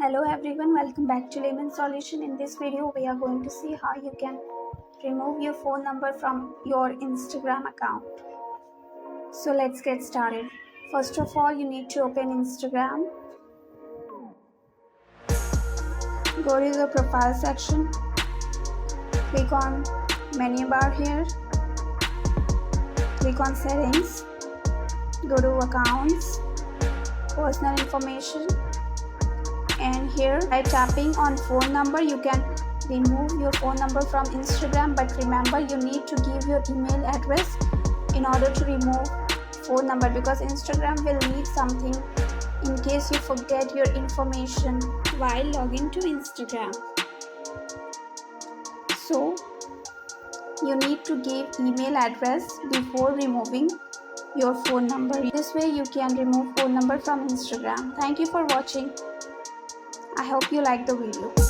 Hello everyone, welcome back to Lemon Solution. In this video, we are going to see how you can remove your phone number from your Instagram account. So let's get started. First of all, you need to open Instagram. Go to the profile section. Click on menu bar here. Click on settings. Go to accounts, personal information. And here by tapping on phone number you can remove your phone number from Instagram, but remember you need to give your email address in order to remove phone number, because Instagram will need something in case you forget your information while logging to Instagram. So you need to give email address before removing your phone number. This way you can remove phone number from Instagram. Thank you for watching. I hope you like the video.